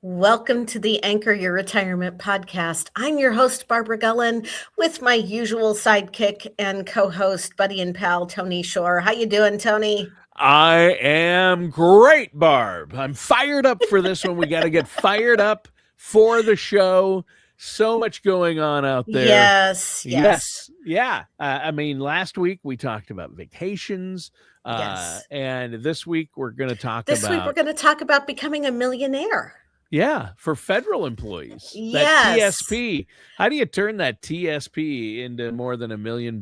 Welcome to the Anchor Your Retirement podcast. I'm your host, Barbara Gullen, with my usual sidekick and co-host, buddy and pal, Tony Shore. How you doing, Tony? I am great, Barb. I'm fired up for this one. We got to get fired up for the show. So much going on out there. Yes. Yeah. Last week we talked about vacations. Yes. And this week we're going to talk This week we're going to talk about becoming a millionaire. Yeah, for federal employees. Yes. That TSP. How do you turn that TSP into more than $1 million?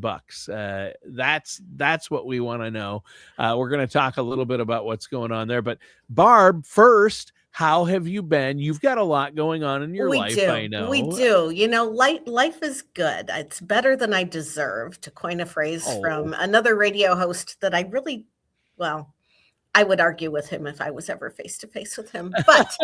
That's what we want to know. We're going to talk a little bit about what's going on there. But Barb, first, how have you been? You've got a lot going on in your life, I know. We do. You know, life is good. It's better than I deserve, to coin a phrase from another radio host that I really, I would argue with him if I was ever face to face with him. But,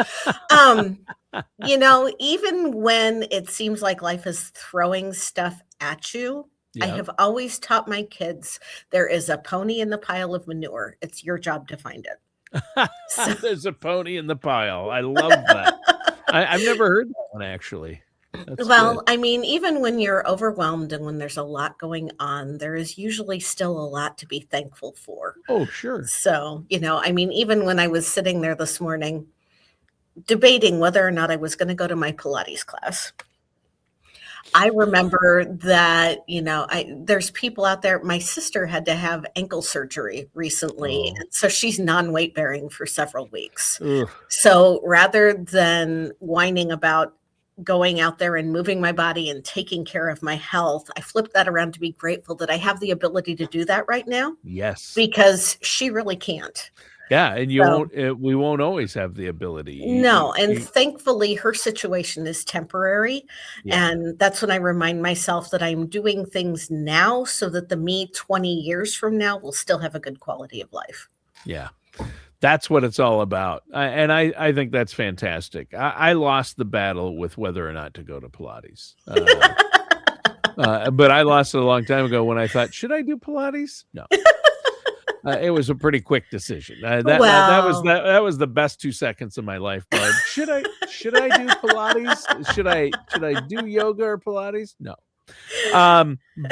even when it seems like life is throwing stuff at you, I have always taught my kids there is a pony in the pile of manure. It's your job to find it. There's a pony in the pile. I love that. I've never heard that one, actually. That's good. Even when you're overwhelmed and when there's a lot going on, there is usually still a lot to be thankful for. Oh, sure. So, even when I was sitting there this morning debating whether or not I was going to go to my Pilates class, I remember that, there's people out there. My sister had to have ankle surgery recently. Oh. So she's non-weight bearing for several weeks. Ugh. So rather than whining about going out there and moving my body and taking care of my health, I flipped that around to be grateful that I have the ability to do that right now. Yes. Because she really can't. Yeah, and we won't always have the ability. No, and thankfully her situation is temporary. Yeah. And that's when I remind myself that I'm doing things now so that the me 20 years from now will still have a good quality of life. Yeah. That's what it's all about. I think that's fantastic. I lost the battle with whether or not to go to Pilates. But I lost it a long time ago when I thought, should I do Pilates? No. It was a pretty quick decision. That was the best 2 seconds of my life, Barb. Should I do Pilates? Should I do yoga or Pilates? No.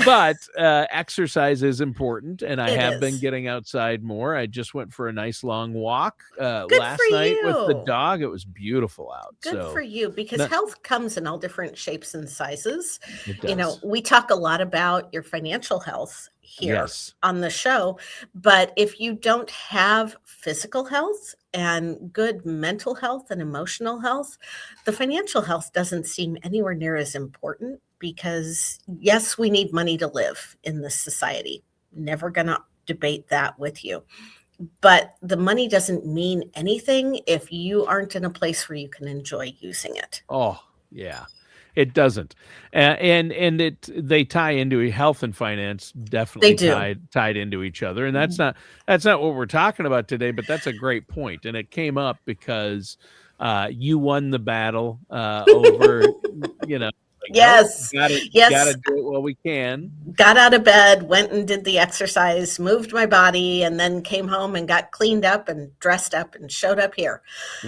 But exercise is important, and I have been getting outside more. I just went for a nice long walk last night with the dog. It was beautiful out. Good for you, because health comes in all different shapes and sizes. It does. We talk a lot about your financial health here on the show, but if you don't have physical health and good mental health and emotional health, the financial health doesn't seem anywhere near as important. Because yes, we need money to live in this society. Never gonna debate that with you. But the money doesn't mean anything if you aren't in a place where you can enjoy using it. Oh, yeah. It doesn't. And they tie into health and finance, definitely tied into each other. And that's not what we're talking about today, but that's a great point. And it came up because you won the battle over, Yes. Got to do it while we can. Got out of bed, went and did the exercise, moved my body, and then came home and got cleaned up and dressed up and showed up here.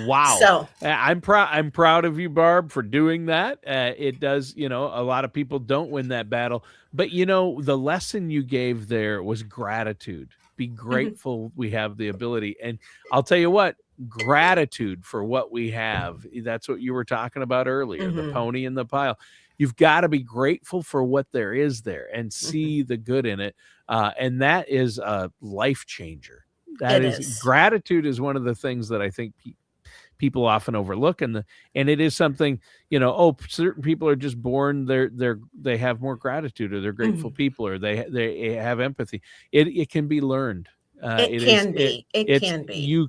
Wow. So I'm proud of you, Barb, for doing that. It does, a lot of people don't win that battle, but the lesson you gave there was gratitude. Be grateful we have the ability. And I'll tell you what, gratitude for what we have. That's what you were talking about earlier, the pony in the pile. You've got to be grateful for what there is there and see the good in it. And that is a life changer. Gratitude is one of the things that I think people often overlook. And it is something, certain people are just born, they have more gratitude, or they're grateful people, or they have empathy. It can be learned. It can be. You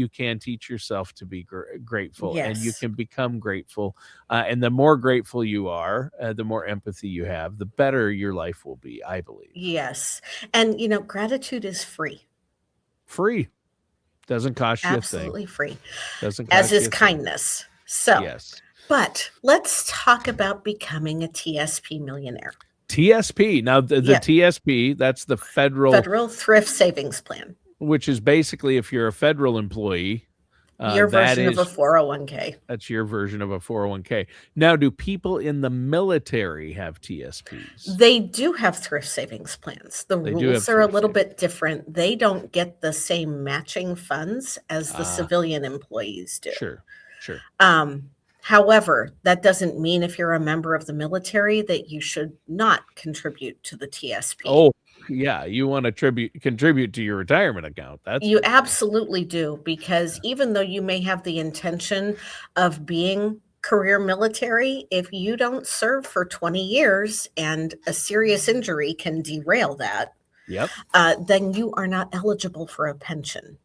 can teach yourself to be grateful, and you can become grateful. And the more grateful you are, the more empathy you have, the better your life will be, I believe. Yes. And, gratitude is free. Free. Doesn't cost you a thing. Absolutely free. Doesn't cost as is kindness. So, yes. But let's talk about becoming a TSP millionaire. TSP. Now, the TSP, that's the Federal Thrift Savings Plan. Which is basically, if you're a federal employee, Your That version of a is 401k. That's your version of a 401k. Now, do people in the military have TSPs? They do have thrift savings plans. The They do have rules are a thrift little savings. bit different. They don't get the same matching funds as the Ah, civilian employees do. sure, sure. Um, However, that doesn't mean if you're a member of the military that you should not contribute to the TSP. Oh, yeah, you wanna contribute to your retirement account, that's You for sure. absolutely do, because even though you may have the intention of being career military, if you don't serve for 20 years and a serious injury can derail that, Yep. then you are not eligible for a pension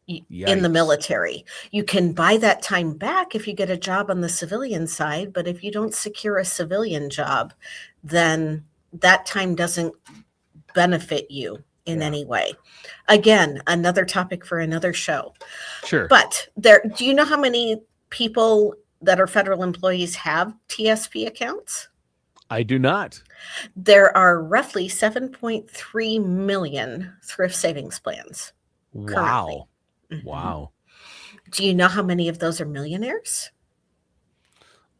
in the Yikes. military. You can buy that time back if you get a job on the civilian side, but if you don't secure a civilian job, then that time doesn't benefit you in Yeah. any way. Again, another topic for another show. Sure. But do you know how many people that are federal employees have TSP accounts? I do not. There are roughly 7.3 million thrift savings plans currently. Wow. Mhm. Wow. Do you know how many of those are millionaires?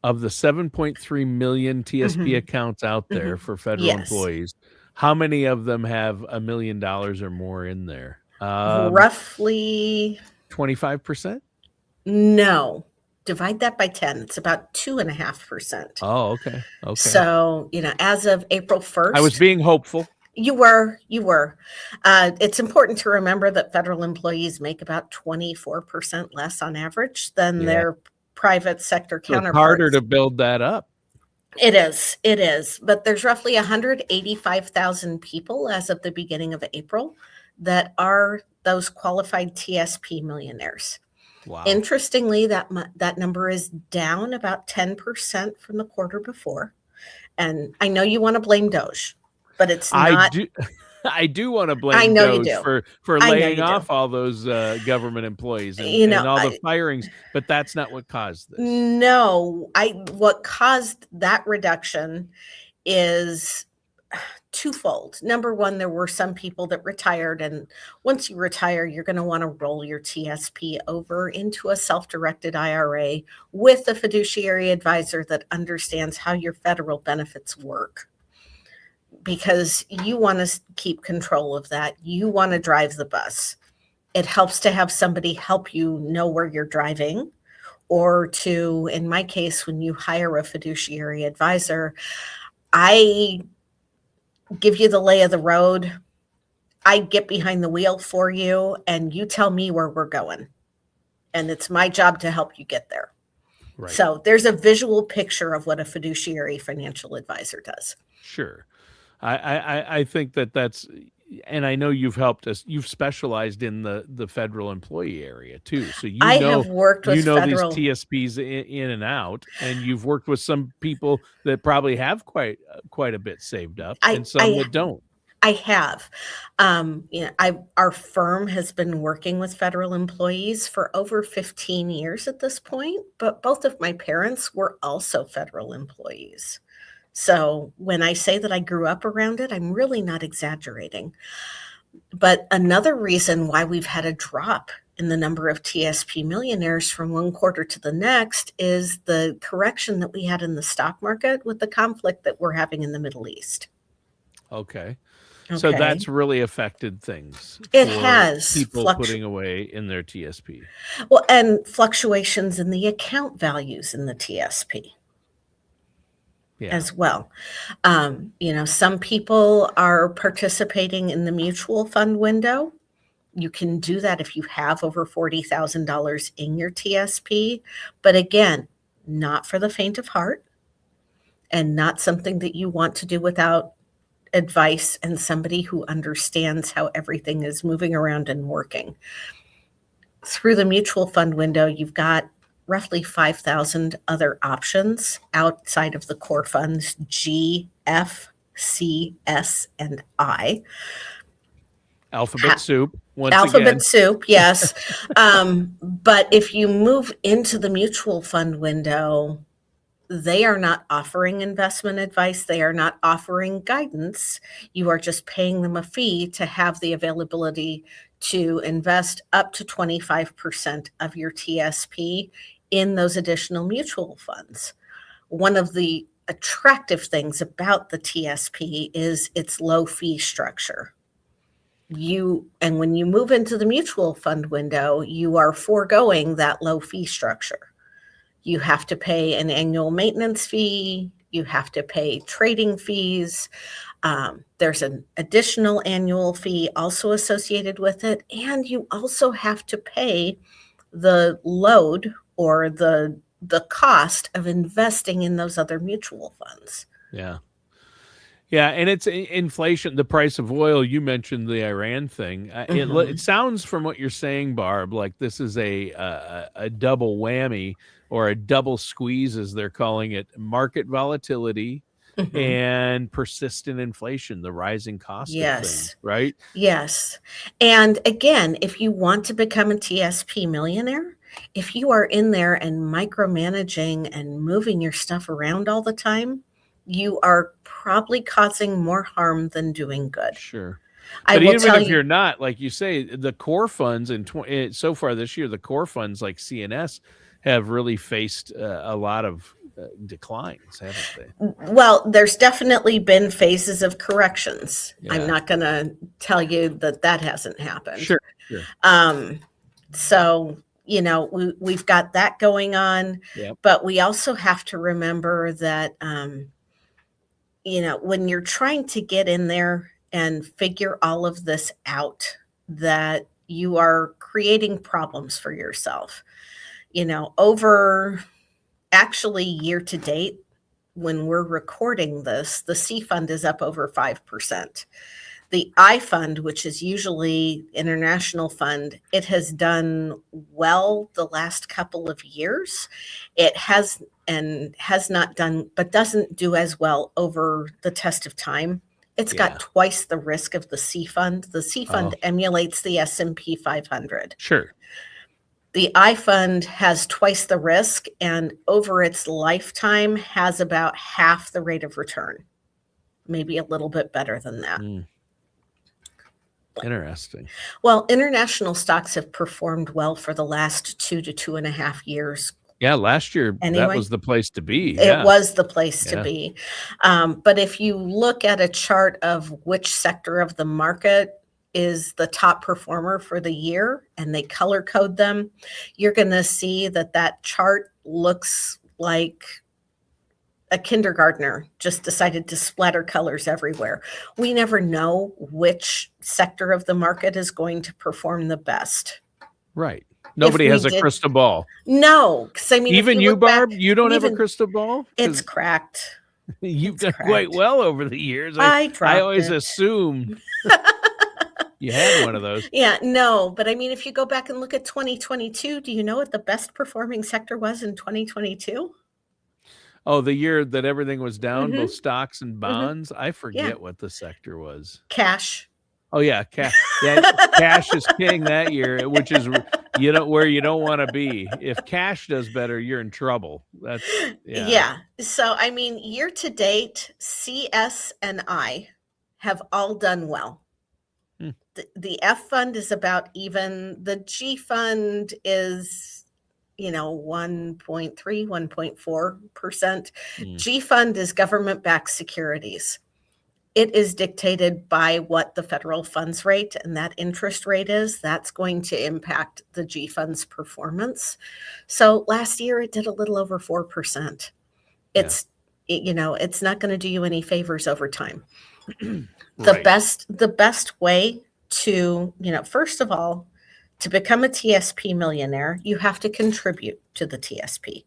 Of the 7.3 million TSP Mhm, accounts out there mhm. for federal Yes. employees, how many of them have $1 million or more in there? Roughly 25%? no. Divide that by 10. It's about 2.5%. Oh, okay, okay. So, as of April I was 1st, being hopeful. you were. It's important to remember that federal employees make about 24% less on average than Yeah, their private sector so it's harder counterparts. to build that up. It is, but there's roughly 185,000 people as of the beginning of April that are those qualified TSP millionaires. Wow. Interestingly, that number is down about 10% from the quarter before, and I know you wanna blame Doge, but it's I not. do I do wanna I blame know you Doge do. for I know laying you do. off all those, government employees You and know, all the firings, but that's not what caused this. no, I what caused that reduction is twofold. Number one, there were some people that retired, and once you retire, you're going to want to roll your TSP over into a self directed IRA with a fiduciary advisor that understands how your federal benefits work. Because you want to keep control of that. You want to drive the bus. It helps to have somebody help you know where you're driving, or to, in my case, when you hire a fiduciary advisor, I give you the lay of the road. I get behind the wheel for you and you tell me where we're going. And it's my job to help you get there. Right. So there's a visual picture of what a fiduciary financial advisor does. Sure. I think that's and I know you've helped us. You've specialized in the federal employee area too, so I have worked with these federal. TSPs in and out, and you've worked with some people that probably have quite a bit saved up, I and some I that don't. I have. Our firm has been working with federal employees for over 15 years at this point, but both of my parents were also federal employees. So when I say that I grew up around it, I'm really not exaggerating. But another reason why we've had a drop in the number of TSP millionaires from one quarter to the next is the correction that we had in the stock market with the conflict that we're having in the Middle East. Okay. So Okay. that's really affected things It for has people putting away in their TSP. well, and fluctuations in the account values in the TSP Yeah. as well. Some people are participating in the mutual fund window. You can do that if you have over $40,000 in your TSP, but again, not for the faint of heart and not something that you want to do without advice and somebody who understands how everything is moving around and working. Through the mutual fund window, you've got roughly 5,000 other options outside of the core funds G, F, C, S, and I. Alphabet soup once Alphabet again. soup, yes. But if you move into the mutual fund window, they are not offering investment advice. They are not offering guidance. You are just paying them a fee to have the availability to invest up to 25% of your TSP in those additional mutual funds. One of the attractive things about the TSP is its low fee structure. And when you move into the mutual fund window, you are foregoing that low fee structure. You have to pay an annual maintenance fee. You have to pay trading fees. There's an additional annual fee also associated with it. And you also have to pay the load or the cost of investing in those other mutual funds. Yeah. Yeah, and it's inflation, the price of oil. You mentioned the Iran thing. It sounds from what you're saying, Barb, like this is a double whammy or a double squeeze, as they're calling it: market volatility and persistent inflation, the rising cost of things, right? Yes. And again, if you want to become a TSP millionaire, if you are in there and micromanaging and moving your stuff around all the time, you are probably causing more harm than doing good. Sure. I But will even tell if you, you're not, like you say, the core funds so far this year, the core funds like CNS have really faced a lot of declines, haven't they? well, there's definitely been phases of corrections. I'm Yeah. not going to tell you that that hasn't happened. Sure. Sure. So, we've got that going on, Yep. but we also have to remember that, when you're trying to get in there and figure all of this out, that you are creating problems for yourself. Over actually year to date, when we're recording this, the C fund is up over 5%. The I fund, which is usually international fund, it has done well the last couple of years. It has not done, but doesn't do as well over the test of time. It's got twice the risk of the C fund. The C fund emulates the S&P 500. Sure. The I fund has twice the risk, and over its lifetime has about half the rate of return, maybe a little bit better than that. Interesting. Well, international stocks have performed well for the last 2 to 2.5 years. Yeah, last year, Anyway, that was the place to be. It was the place to be. But if you look at a chart of which sector of the market is the top performer for the year, and they color code them, you're going to see that chart looks like a kindergartner just decided to splatter colors everywhere. We never know which sector of the market is going to perform the best. Right. Nobody has a crystal ball. No, because I mean, even you, Barb, you don't have a crystal ball? It's cracked. You've done quite well over the years. I always assume you had one of those. Yeah, no, but I mean, if you go back and look at 2022, do you know what the best performing sector was in 2022? Oh, the year that everything was down, both stocks and bonds. I forget what the sector was. Cash. Oh yeah, cash. Yeah, cash is king that year, which is where you don't want to be. If cash does better, you're in trouble. That's So I mean, year to date, CS and I have all done well. The F fund is about even. The G fund is 1.3, 1.4%. G fund is government-backed securities. It is dictated by what the federal funds rate and that interest rate is. That's going to impact the G fund's performance. So last year it did a little over 4%. It's not going to do you any favors over time. The best way to, first of all, to become a TSP millionaire, you have to contribute to the TSP.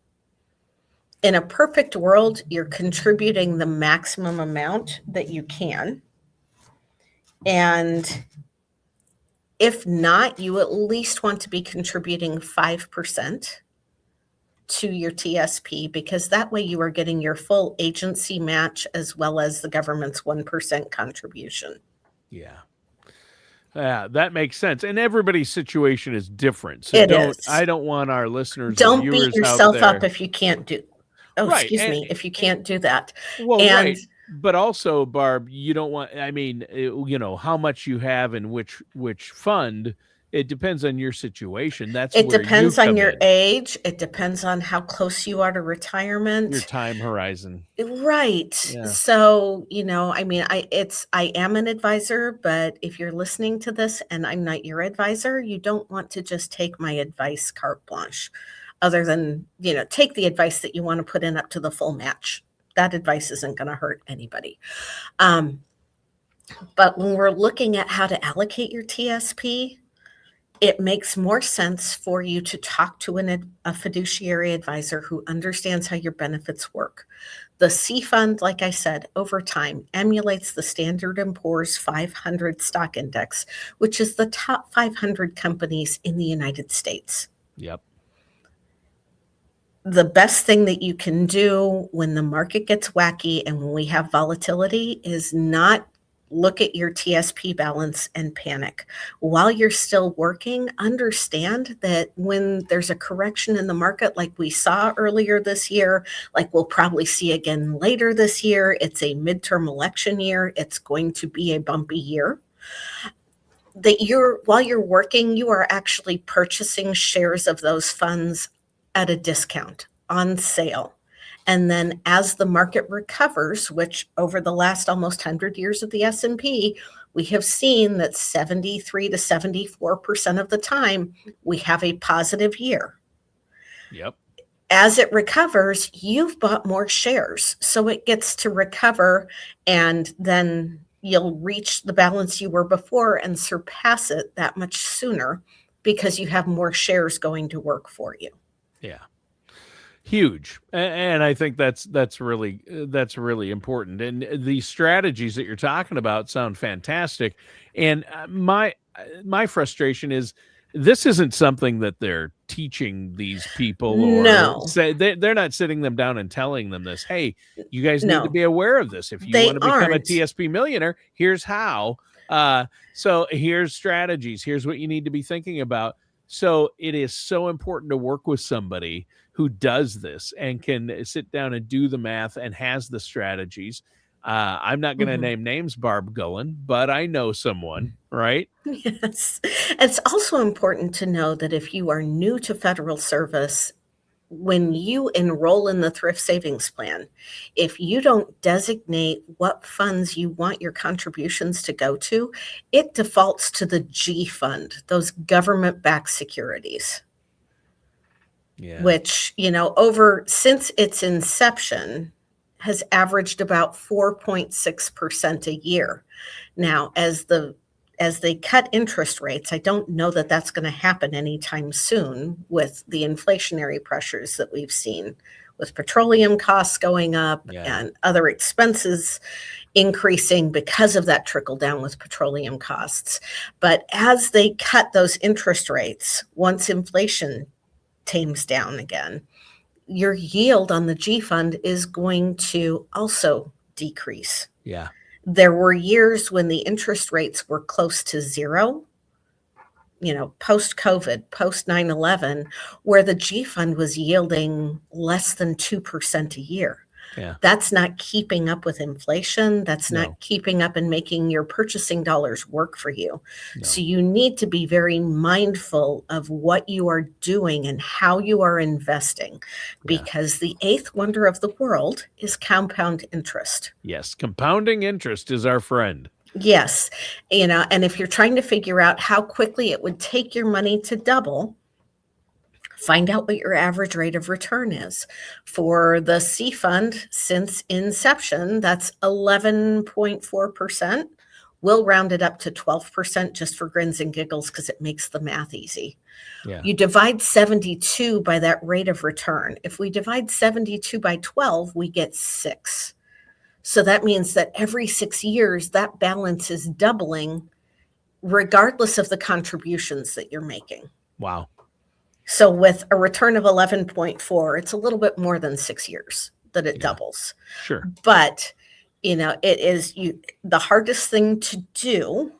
In a perfect world, you're contributing the maximum amount that you can. And if not, you at least want to be contributing 5% to your TSP, because that way you are getting your full agency match as well as the government's 1% contribution. Yeah. Yeah, that makes sense. And everybody's situation is different. So I don't want our listeners and viewers beat yourself out there up if you can't do. Excuse me, if you can't do that. Well, and right. But also, Barb, you don't want, I mean, how much you have in which fund, it depends on your situation. That's It where you depends on come your in, age. It depends on how close you are to your retirement. time horizon. Right. Yeah. So, I mean, I am an advisor, but if you're listening to this and I'm not your advisor, you don't want to just take my advice carte blanche, other than, take the advice that you want to put in up to the full match. That advice isn't going to hurt anybody. Um, but when we're looking at how to allocate your TSP, it makes more sense for you to talk to a fiduciary advisor who understands how your benefits work. The C fund, like I said, over time emulates the Standard & Poor's 500 stock index, which is the top 500 companies in the United States. Yep. The best thing that you can do when the market gets wacky and when we have volatility is not look at your TSP balance and panic. While you're still working, understand that when there's a correction in the market, like we saw earlier this year, like we'll probably see again later this year, it's a midterm election year, it's going to be a bumpy year. That while you're working, you are actually purchasing shares of those funds at a discount on sale. And then as the market recovers, which over the last almost 100 years of the S&P, we have seen that 73 to 74% of the time we have a positive year. Yep. As it recovers, you've bought more shares. So it gets to recover, and then you'll reach the balance you were before and surpass it that much sooner because you have more shares going to work for you. Yeah. Huge. And I think that's really important. And the strategies that you're talking about sound fantastic. And my frustration is this isn't something that they're teaching these people, or No, say they're not sitting them down and telling them this. Hey, you guys need to no, be aware of this. If you want they to become a aren't. TSP millionaire, here's how. So here's strategies. Here's what you need to be thinking about. So it is so important to work with somebody who does this and can sit down and do the math and has the strategies. I'm not going to Mhm. name names, Barb Gullen, but I know someone, right? Yes. It's also important to know that if you are new to federal service, when you enroll in the Thrift Savings Plan, if you don't designate what funds you want your contributions to go to, it defaults to the G fund, those government-backed securities, Yeah. which, over since its inception has averaged about 4.6% a year. Now, as they cut interest rates, I don't know that that's going to happen anytime soon with the inflationary pressures that we've seen with petroleum costs going up Yeah. and other expenses increasing because of that trickle down with petroleum costs. But as they cut those interest rates, once inflation tames down again, your yield on the G fund is going to also decrease. Yeah. There were years when the interest rates were close to zero, post COVID, post 9/11, where the G fund was yielding less than 2% a year. Yeah. That's not keeping up with inflation. That's No. not keeping up and making your purchasing dollars work for you. So No. you need to be very mindful of what you are doing and how you are investing, Yeah. because the eighth wonder of the world is compound interest. Yes. Compounding interest is our friend. Yes, and if you're trying to figure out how quickly it would take your money to double, find out what your average rate of return is. For the C fund, since inception, that's 11.4%. We'll round it up to 12% just for grins and giggles because it makes the math easy. Yeah. You divide 72 by that rate of return. If we divide 72 by 12, we get 6. So that means that every 6 years, that balance is doubling regardless of the contributions that you're making. Wow. So with a return of 11.4, it's a little bit more than 6 years that it Yeah. doubles. Sure. But, it is the hardest thing to do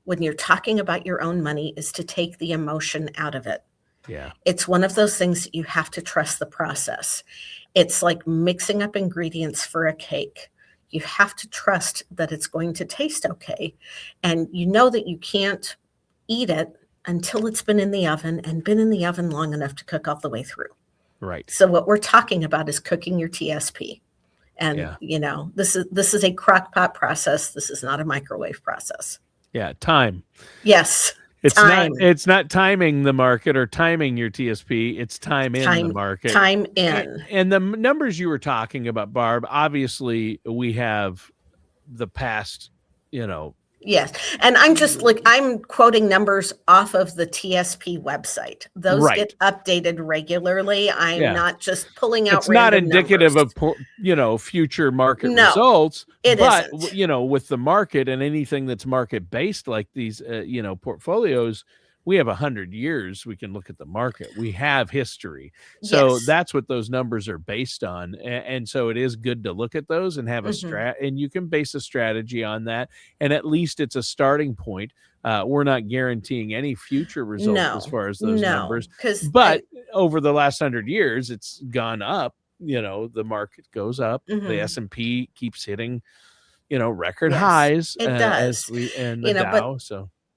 when you're talking about your own money is to take the emotion out of it. Yeah. It's one of those things that you have to trust the process. It's like mixing up ingredients for a cake. You have to trust that it's going to taste okay. And you know that you can't eat it until it's been in the oven and been in the oven long enough to cook all the way through. Right. So what we're talking about is cooking your TSP. And, this is a crock pot process. This is not a microwave process. Yeah. Time. Yes. It's not timing the market or timing your TSP. It's time in the market. Time in. And the numbers you were talking about, Barb, obviously we have the past, Yes. And I'm quoting numbers off of the TSP website. Those get updated regularly. I'm not just pulling out random numbers. It's not indicative of, future market results. It but, isn't. With the market and anything that's market based like these, portfolios, we have 100 years. We can look at the market. We have history. So that's what those numbers are based on. And so it is good to look at those and have and you can base a strategy on that. And at least it's a starting point. We're not guaranteeing any future results as far as those numbers. But over the last 100 years, it's gone up. The market goes up. The S&P keeps hitting, record highs. It does. And the Dow.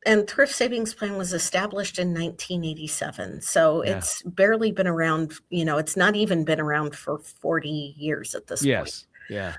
And Thrift Savings Plan was established in 1987. So it's barely been around, it's not even been around for 40 years at this point. Yeah.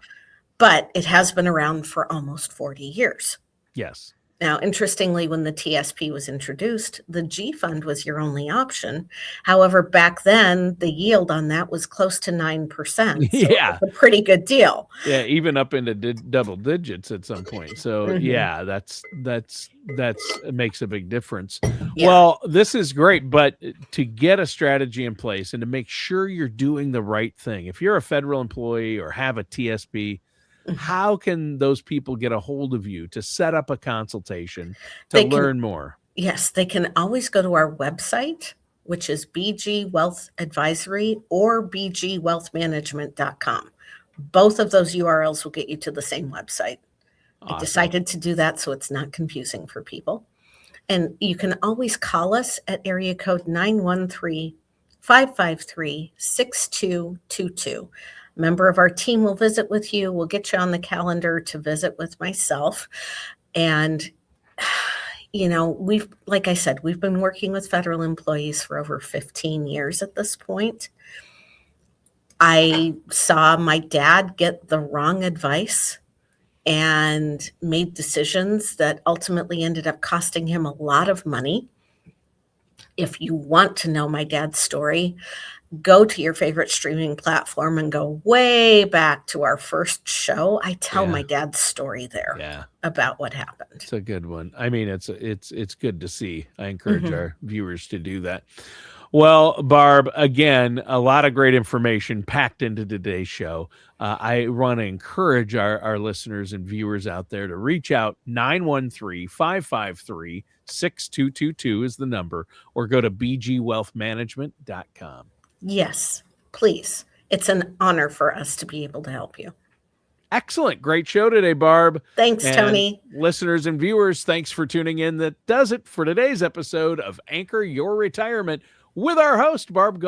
But it has been around for almost 40 years. Yes. Now, interestingly, when the TSP was introduced, the G fund was your only option. However, back then, the yield on that was close to 9%. So it's a pretty good deal. Yeah, even up into double digits at some point. So that's it makes a big difference. Yeah. Well, this is great, but to get a strategy in place and to make sure you're doing the right thing, if you're a federal employee or have a TSP, how can those people get a hold of you to set up a consultation to learn more? Yes, they can always go to our website, which is BG Wealth Advisory or bgwealthmanagement.com. Both of those URLs will get you to the same website. Awesome. I decided to do that so it's not confusing for people. And you can always call us at area code 913-553-6222. A member of our team will visit with you. We'll get you on the calendar to visit with myself. And, like I said, we've been working with federal employees for over 15 years at this point. I saw my dad get the wrong advice and made decisions that ultimately ended up costing him a lot of money. If you want to know my dad's story, go to your favorite streaming platform and go way back to our first show. I tell my dad's story there about what happened. It's a good one. I mean, it's good to see. I encourage our viewers to do that. Well, Barb, again, a lot of great information packed into today's show. I want to encourage our listeners and viewers out there to reach out. 913-553-6222 is the number, or go to bgwealthmanagement.com. Yes, please. It's an honor for us to be able to help you. Excellent. Great show today, Barb. Thanks, Tony. Listeners and viewers, thanks for tuning in. That does it for today's episode of Anchor Your Retirement with our host, Barb.